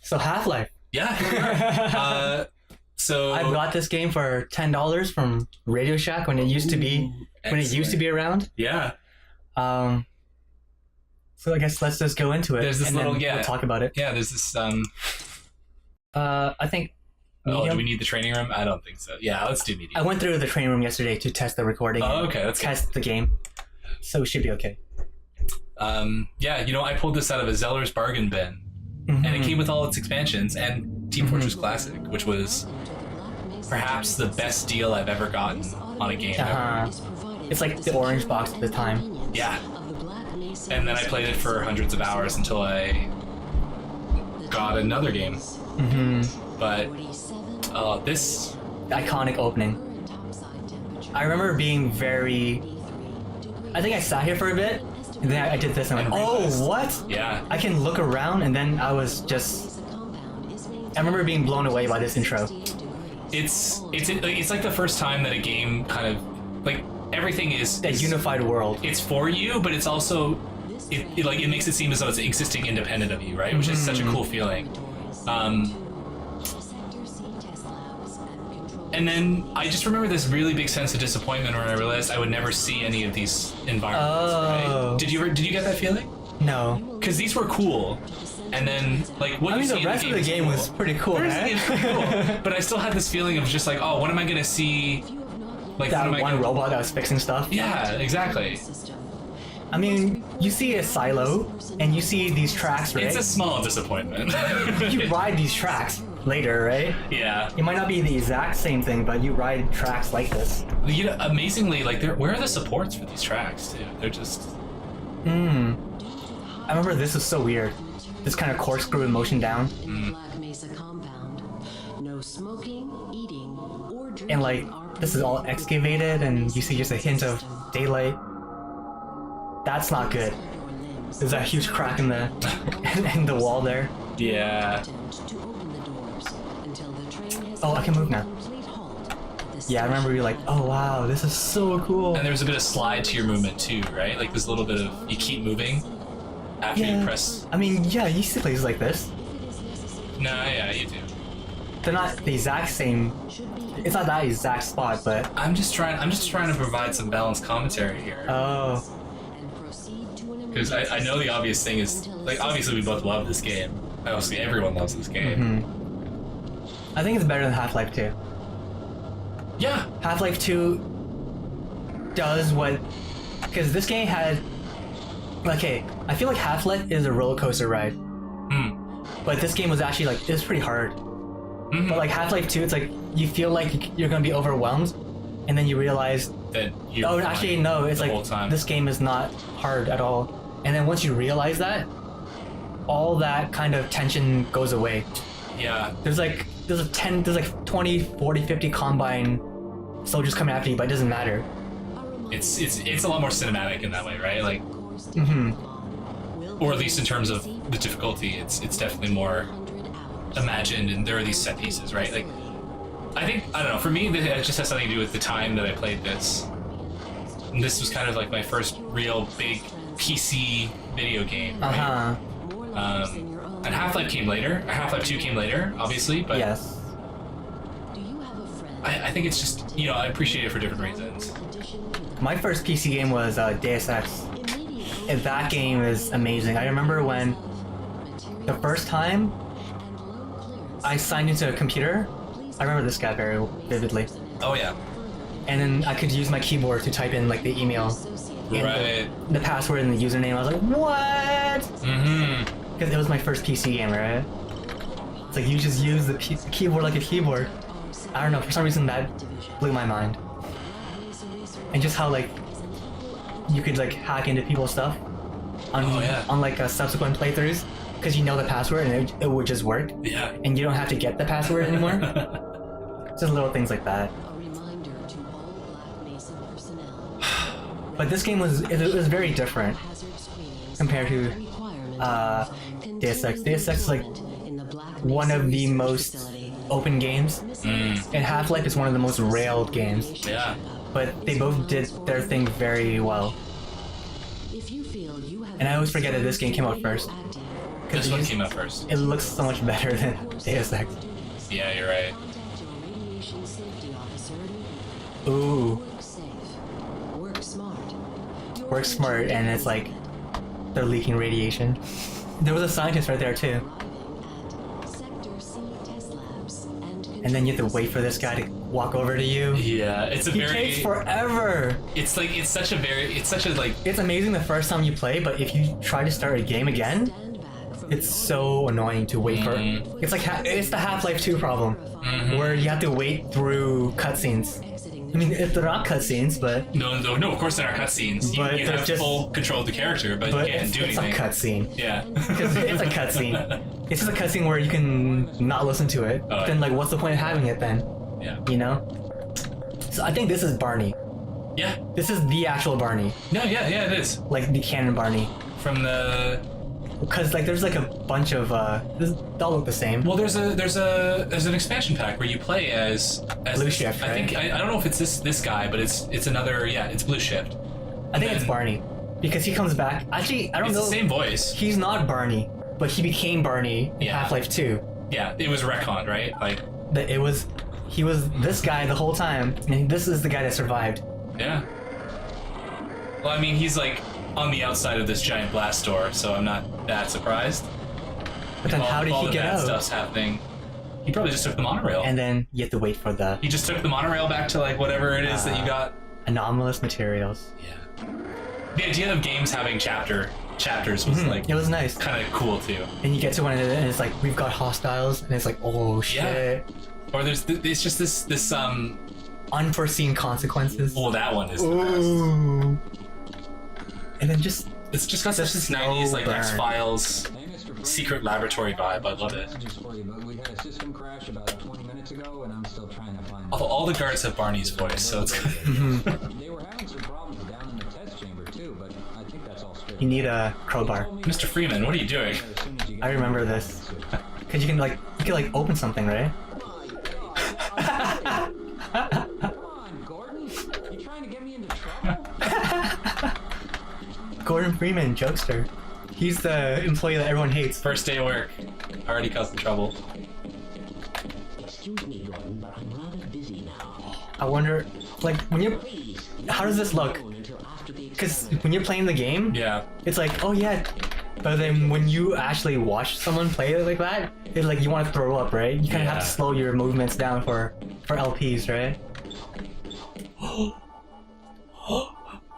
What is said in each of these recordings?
So Half-Life. Yeah. So I got this game for $10 from Radio Shack when it used to be around. Yeah. So I guess let's just go into it. There's this little we'll talk about it. Yeah, there's this I think do we need the training room? I don't think so. Yeah, let's do medium. I went through the training room yesterday to test the recording. Oh, okay, that's test the game. So it should be okay. Yeah, I pulled this out of a Zeller's bargain bin. And it came with all its expansions and Team Fortress Classic, which was perhaps the best deal I've ever gotten on a game. It's like the orange box at the time. Yeah. And then I played it for hundreds of hours until I got another game. But this iconic opening. I remember being very. I think I sat here for a bit, and then I did this, and I'm like, oh, what? Yeah. I can look around, and then I was just. I remember being blown away by this intro. It's like the first time that a game kind of like everything is a unified world. It's for you, but it's also it makes it seem as though it's existing independent of you, right? Which is such a cool feeling. And then I just remember this really big sense of disappointment when I realized I would never see any of these environments. Right? Did you get that feeling? No, because these were cool. And then, like, what the rest of the game was pretty cool. The rest of the game was pretty cool, but I still had this feeling of just like, oh, what am I gonna see? Like that one robot that was fixing stuff. Yeah, exactly. I mean, you see a silo, and you see these tracks, right? It's a small disappointment. You ride these tracks later, right? Yeah. It might not be the exact same thing, but you ride tracks like this. Amazingly, like, where are the supports for these tracks, too? They're just... I remember this was so weird. This kind of corkscrew motion down. Black Mesa compound. No smoking, eating, or drinking. And like, this is all excavated, and you see just a hint of daylight. That's not good. There's a huge crack in the in the wall there. Yeah. Oh, I can move now. Yeah, I remember you like, oh wow, this is so cool. And there was a bit of slide to your movement too, right? Like this little bit of you keep moving after you press. I mean, yeah, you see places like this. No, yeah, you do. They're not the exact same. It's not that exact spot, but I'm just trying to provide some balanced commentary here. Oh. Because I know the obvious thing is, like, obviously we both love this game. Obviously everyone loves this game. I think it's better than Half-Life 2. Yeah. Half-Life 2 does what... Because this game had... Okay, I feel like Half-Life is a roller coaster ride. But this game was actually, like, it was pretty hard. But, like, Half-Life 2, it's like, you feel like you're gonna be overwhelmed, and then you realize... That you're no, it's like, time. This game is not hard at all. And then once you realize that, all that kind of tension goes away. Yeah. There's like 20, 40, 50 Combine soldiers coming after you, but it doesn't matter. It's a lot more cinematic in that way, right? Like, or at least in terms of the difficulty, it's definitely more imagined, and there are these set pieces, right? Like, I don't know, for me, it just has something to do with the time that I played this. And this was kind of like my first real big PC video game, right? And Half-Life came later. Half-Life 2 came later, obviously, but yes. I think it's just, I appreciate it for different reasons. My first PC game was Deus Ex. And that game is amazing. I remember when the first time I signed into a computer, I remember this guy very vividly. Oh yeah. And then I could use my keyboard to type in like the email, right? The password and the username. I was like, what? Because it was my first PC game, right? It's like you just use the keyboard like a keyboard. I don't know. For some reason that blew my mind. And just how like you could like hack into people's stuff on like subsequent playthroughs because you know the password and it would just work. Yeah. And you don't have to get the password anymore. Just little things like that. But this game was very different compared to Deus Ex. Deus Ex is like one of the most open games, and Half-Life is one of the most railed games. Yeah. But they both did their thing very well. And I always forget that this game came out first. This one came out first. It looks so much better than Deus Ex. Yeah, you're right. Ooh. Work safe. Work smart. Work smart, and it's like they're leaking radiation. There was a scientist right there too. Sector C test labs And then you have to wait for this guy to walk over to you. Yeah, it's a He very. takes forever. It's like it's such a like. It's amazing the first time you play, but if you try to start a game again, it's so annoying to wait for. It's like it's the Half-Life 2 problem, where you have to wait through cutscenes. I mean, if they're not cutscenes, but No, of course there are cutscenes. But You they're have just- full control of the character, but you can't do it's anything. a cutscene. Yeah. Because it's a cutscene. It's just a cutscene where you can not listen to it. Oh, Then, like, what's the point of having it then? Yeah. You know? So I think this is Barney. Yeah. This is the actual Barney. No, yeah, it is. Like, the canon Barney. From the. Because, like, there's, like, a bunch of, they all look the same. Well, there's an expansion pack where you play as Blue Shift, I think right? I don't know if it's this guy, but it's another. Yeah, it's Blue Shift. I think it's then- Barney. Because he comes back. Actually, I don't It's know. the same voice. He's not Barney, but he became Barney in Yeah. Half-Life 2. Yeah, it was retconned, right? Like, He was this guy the whole time, and this is the guy that survived. yeah. Well, I mean, he's like on the outside of this giant blast door, so I'm not that surprised. But then how did all he the get bad out? stuff's happening. He probably just took the monorail. And then you have to wait for the He just took the monorail back to like whatever it is that you got. anomalous materials. Yeah. The idea of games having chapters was like It was nice. kind of cool too. And you get to one of it, and it's like, we've got hostiles, and it's like, oh shit. Or it's just this Unforeseen consequences. well, that one is the best. Ooh. And then just It's just got such this slow 90s like burn. X-Files Hey, Mr. Brady. secret laboratory vibe. I love it. Just for you, but we had a system crash about 20 minutes ago, and I'm still trying to find. Although all the guards have Barney's voice, so it's They were having some problems down in the test chamber too, but I think that's all straight. you need a crowbar. Mr. Freeman, what are you doing? As soon as you get I remember this. Cause you can like open something, right? Come on, Gordon. You trying to get me into trouble? Gordon Freeman, jokester. He's the employee that everyone hates. First day of work, already causing trouble. Excuse me, Gordon, but I'm rather busy now. I wonder, like, when you're, Please. how does this look? Until after the Because experiment. when you're playing the game, Yeah. it's like, oh yeah. But then when you actually watch someone play it like that, it's like you want to throw up, right? You kind of have Yeah. to slow your movements down for LPs, right?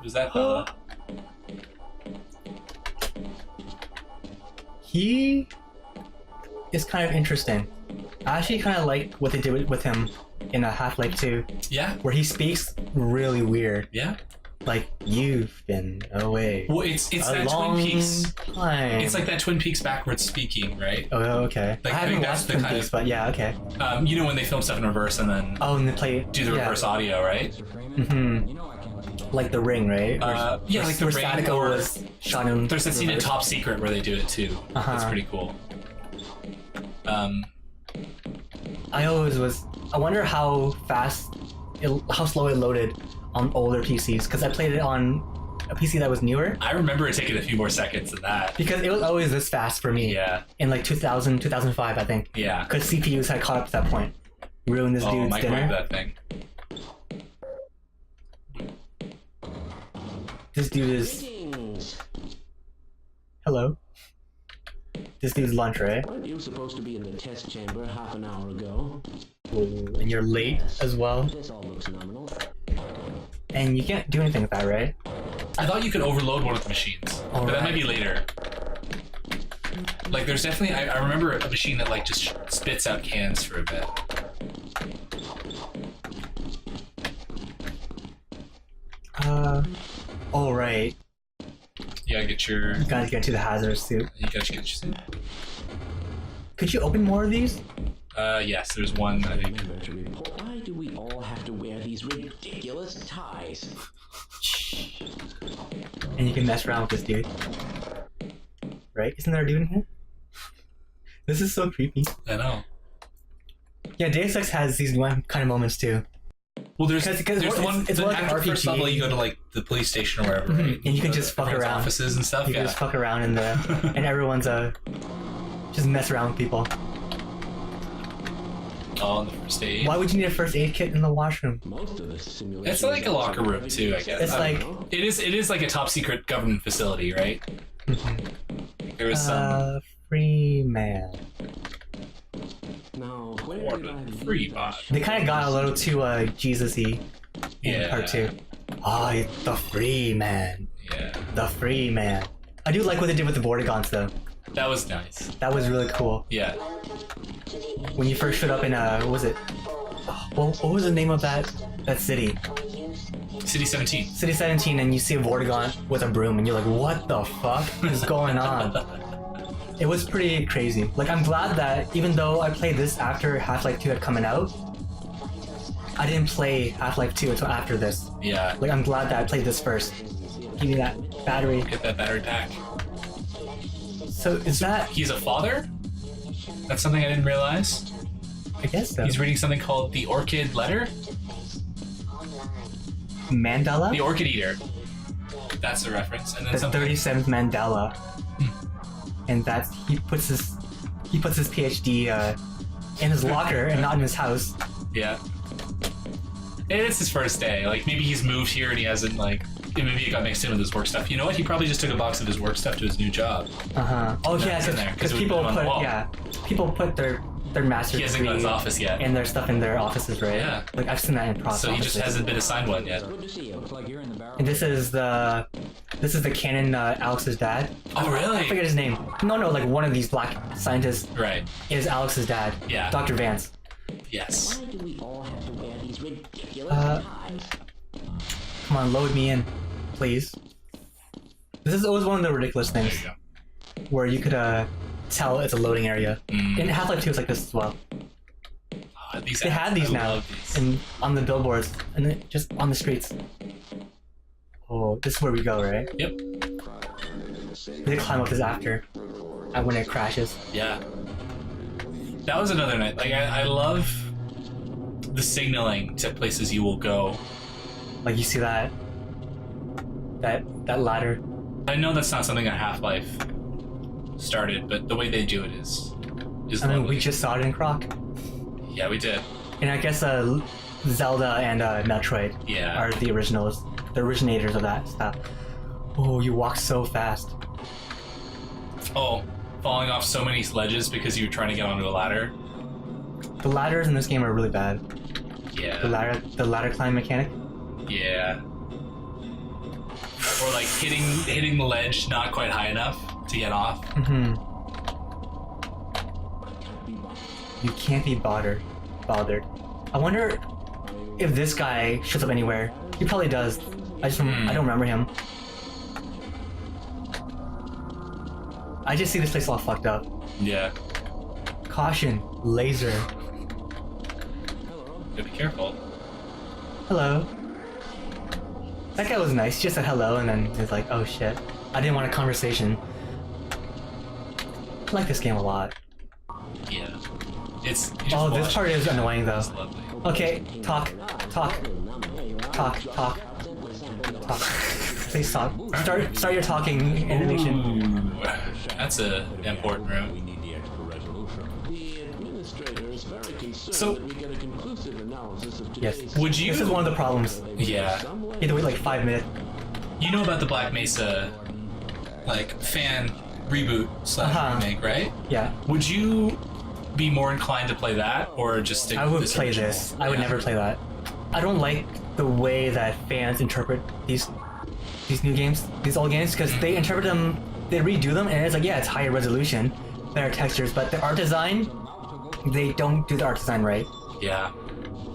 Who's that fella? He is kind of interesting. I actually kind of like what they did with him in a Half-Life 2, Yeah. where he speaks really weird. Yeah. Like, you've been away Well, it's a that long Twin Peaks. time. It's like that Twin Peaks backwards speaking, right? Oh, okay. Like, I I haven't think that's watched the Twin kind Peaks, of- but yeah, okay. You know when they film stuff in reverse and then Oh, and they play do the reverse audio, right? Mr. Freeman, you know I can't let you go. like The Ring, right? Yeah, like The where Ring, Sadako or- was shot in. There's that scene in reverse. Top Secret where they do it too. Uh-huh. That's pretty cool. I wonder how how slow it loaded on older PCs, because I played it on a PC that was newer, I remember it taking a few more seconds than that. because it was always this fast for me. Yeah. In like 2000, 2005, I think. Yeah. Because CPUs had caught up to that point. Ruined this Oh, dude's microwave dinner. that thing. This dude is. Greetings. Hello. This dude's lunch, right? Weren't you supposed to be in the test chamber half an hour ago? And you're late as well. This all looks nominal. And you can't do anything with that, right? I thought you could overload one of the machines, but that might be later. Like, there's definitely. I remember a machine that like just spits out cans for a bit. Oh, right. You gotta get your. You gotta get to the hazardous suit. You gotta get your. Could you open more of these? Yes, there's one. I think. Remember to report. Why do we all have to wear these ridiculous ties? And you can mess around with this dude. Right? Isn't there a dude in here? This is so creepy. I know. Yeah, Deus Ex has these kind of moments too. Well, there's Because the one. it's more like after an first RPG. level, you go to like the police station or wherever, right? And you can just fuck everyone's around. offices and stuff. You can Yeah. just fuck around in the and everyone's just mess around with people. All in the first aid. Why would you need a first aid kit in the washroom? Most of the simulations. It's like a locker room too, I guess. It's like It is like a top secret government facility, right? There was some free man. No, free bot. They kind of got a little too Jesus-y in Yeah. part 2. Oh, the free man. Yeah, The free man. I do like what they did with the Vortigons though. that was nice. That was really cool. Yeah, When you first showed up in what was it? What was the name of that city? City 17. City 17, and you see a Vortigon with a broom, and you're like, what the fuck is going on? It was pretty crazy. Like, I'm glad that even though I played this after Half-Life 2 had come out, I didn't play Half-Life 2 until after this. Yeah. Like, I'm glad that I played this first. Give me that battery. Get that battery pack. So is that? He's a father? That's something I didn't realize. I guess so. He's reading something called the Orchid Letter? Mandela? The Orchid Eater. That's the reference. And then The something. 37th Mandela. And that's he puts his PhD in his locker and not in his house. Yeah. And it's his first day. Like, maybe he's moved here and he hasn't, like... Maybe it got mixed in with his work stuff. You know what? He probably just took a box of his work stuff to his new job. Oh And yeah, that's in there, 'cause because it was people on the put wall. people put their master's He hasn't got his degree office yet. and their stuff in their offices, right? Yeah. Like I've seen that in process. So he just hasn't been assigned one yet. Good to see you. Looks like you're in the barrel. And this is the canon Alex's dad. Oh, I really? forget his name. No, like one of these black scientists Right. is Alex's dad. Yeah. Dr. Vance. Yes. Why do we all have to wear these ridiculous Uh, ties? Come on, load me in, please. This is always one of the ridiculous There things you go. where you could tell it's a loading area. In Half-Life 2 it's like this as well. Oh, these They ads, had these I now love these. and on the billboards and then just on the streets. Oh, this is where we go, right? Yep. They climb up this after when it crashes. Yeah. That was another night. Like, I love the signaling to places you will go. Like you see that ladder. I know that's not something that Half-Life started, but the way they do it is I mean, lovely. we just saw it in Croc. Yeah, we did. And I guess Zelda and Metroid Yeah. are the originators of that stuff. Oh, you walk so fast. Oh, falling off so many ledges because you were trying to get onto a ladder. The ladders in this game are really bad. Yeah. The ladder climb mechanic. Yeah. Or like hitting the ledge not quite high enough to get off. You can't be bothered. I wonder if this guy shows up anywhere. He probably does. I don't remember him. I just see this place all fucked up. Yeah. Caution, laser. Gotta be careful. Hello. That guy was nice. He just said hello and then he's like, oh shit. I didn't want a conversation. I like this game a lot. Yeah. It's. You just Oh, this watch part it. is annoying though. It's lovely. Okay, talk. Please talk. Start your talking animation. Ooh, that's a important room. The administrator is very concerned So- that we get a conclusive analysis of Yes. today's Would you? This is one of the problems. Yeah. You have to wait like 5 minutes. You know about the Black Mesa, like fan reboot / remake, right? Yeah. Would you be more inclined to play that or just stick I with would this play original? this. I would Yeah. never play that. I don't like the way that fans interpret these new games, these old games, because they interpret them, they redo them, and it's like, yeah, it's higher resolution, better textures, but the art design, they don't do the art design right. Yeah.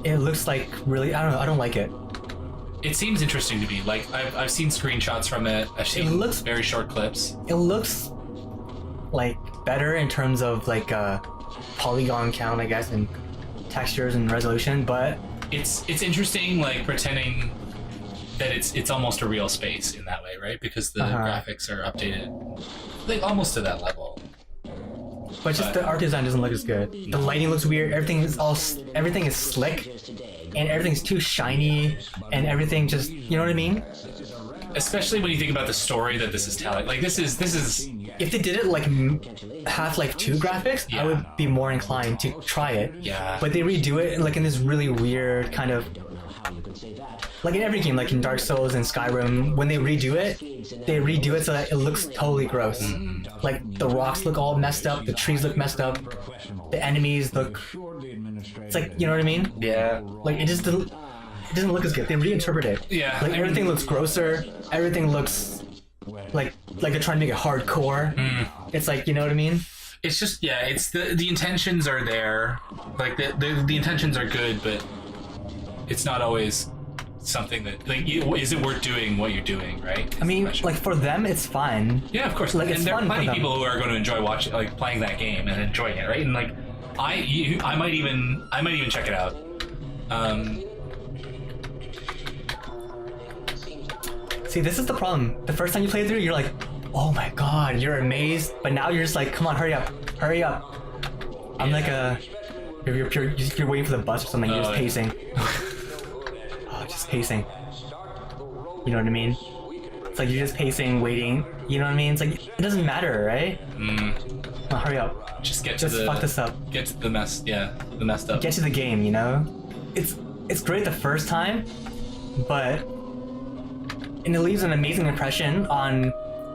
It looks like really, I don't know, I don't like it. It seems interesting to me. Like I've seen screenshots from it. I've seen looks- very short clips. It looks like better in terms of like polygon count, I guess, and textures and resolution, but It's interesting, like pretending that it's almost a real space in that way, right? Because the graphics are updated, like almost to that level. just the art design doesn't look as good. The lighting looks weird. Everything is slick. and everything's too shiny, and everything just, you know what I mean? Especially when you think about the story that this is telling. Like this is If they did it like Half-Life 2 graphics, I would be more inclined to try it. Yeah. But they redo it like in this really weird kind of, like in every game, like in Dark Souls and Skyrim, when they redo it so that it looks totally gross. Like the rocks look all messed up, the trees look messed up, the enemies look. It's like, you know what I mean? yeah. Like it doesn't look as good. They reinterpret it. Yeah, Like I everything mean- looks grosser. Everything looks like they're trying to make it hardcore. It's like, you know what I mean? It's just it's the intentions are there. Like the intentions are good, but it's not always something that like is it worth doing what you're doing, right? I mean, Especially- like for them, it's fun. yeah, of course. like, and it's there are fun for plenty of them. people who are going to enjoy watching, like playing that game and enjoying it, right? And like I might even check it out. See, this is the problem. The first time you play through, you're like, oh my god, you're amazed. But now you're just like, come on, hurry up. I'm like you're waiting for the bus or something. You're just yeah. pacing. Just pacing. You know what I mean? It's like you're just pacing, waiting. You know what I mean? It's like it doesn't matter, right? Come on, hurry up. Just fuck this up. Get to the mess. Yeah, the messed up. Get to the game, you know? It's great the first time, but and it leaves an amazing impression on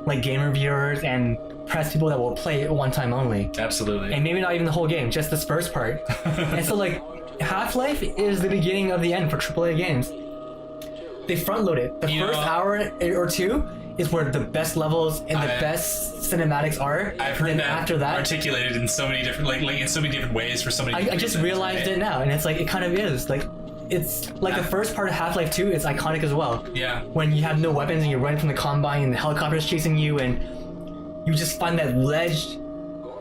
like game reviewers and press people that will play it one time only. Absolutely. And maybe not even the whole game, just this first part. And so like Half-Life is the beginning of the end for AAA games. They front load it. The first hour or two is where the best levels and the best cinematics are. I've heard and that after that articulated in so many different like in so many different ways for so many I different just reasons, realized right? it now, and it's like it kind of is like it's like the first part of Half-Life 2 is iconic as well. Yeah. When you have no weapons and you're running from the Combine and the helicopter's chasing you and you just find that ledge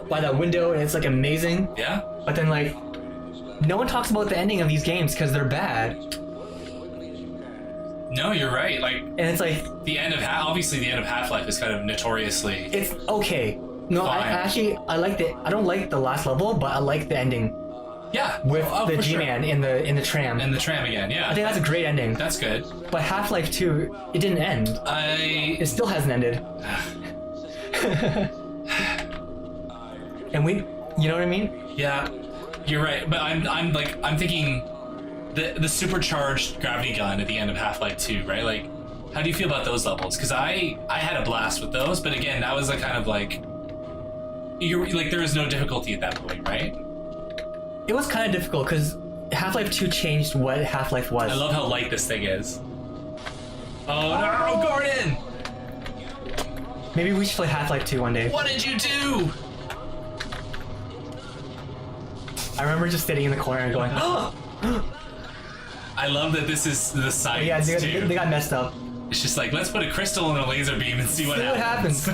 by that window and it's like amazing. Yeah. But then like no one talks about the ending of these games because they're bad. No, you're right. Like And it's like the end of obviously the end of Half-Life is kind of notoriously. it's okay. No, I Fine. actually I like I don't like the last level, but I like the ending Yeah. with the for G-Man sure. in the tram. And the tram again. Yeah. I think that's a great ending. That's good. But Half-Life 2, it didn't end. It still hasn't ended. And you know what I mean? Yeah, you're right. But I'm thinking the supercharged gravity gun at the end of Half-Life 2, right? Like, how do you feel about those levels? Because I had a blast with those, but again, that was a kind of like you're like there was no difficulty at that point, right? It was kind of difficult because Half-Life 2 changed what Half-Life was. I love how light this thing is. Oh no, Gordon! Maybe we should play Half-Life 2 one day. What did you do? I remember just sitting in the corner and going, oh! I love that this is the science Yeah, too. they got messed up. It's just like let's put a crystal in a laser beam and see what happens.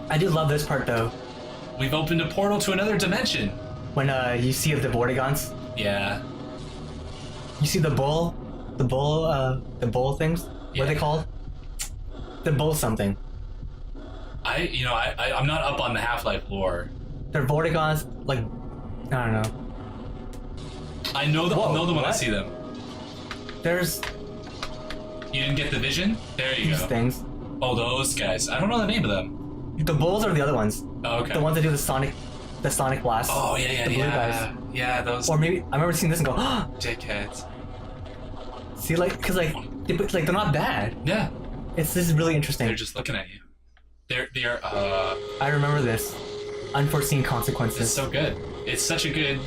I do love this part though. We've opened a portal to another dimension. When you see the Vortigons, Yeah. you see the bull things. What are they called? The bull something. I'm not up on the Half-Life lore. They're Vortigons, like I don't know. I know them. Whoa, I'll know them when I what? see them. There's You didn't get the vision? There you these go. things. Oh, those guys. I don't know the name of them. The bulls are the other ones. Oh, okay. The ones that do the sonic blast. Oh yeah, the blue yeah. guys. Yeah, those Or maybe I remember seeing this and go, oh, dickheads. see, like, cause like they're not bad. Yeah, This is really interesting. they're just looking at you. They are. I remember this. Unforeseen consequences. It's so good. It's such a good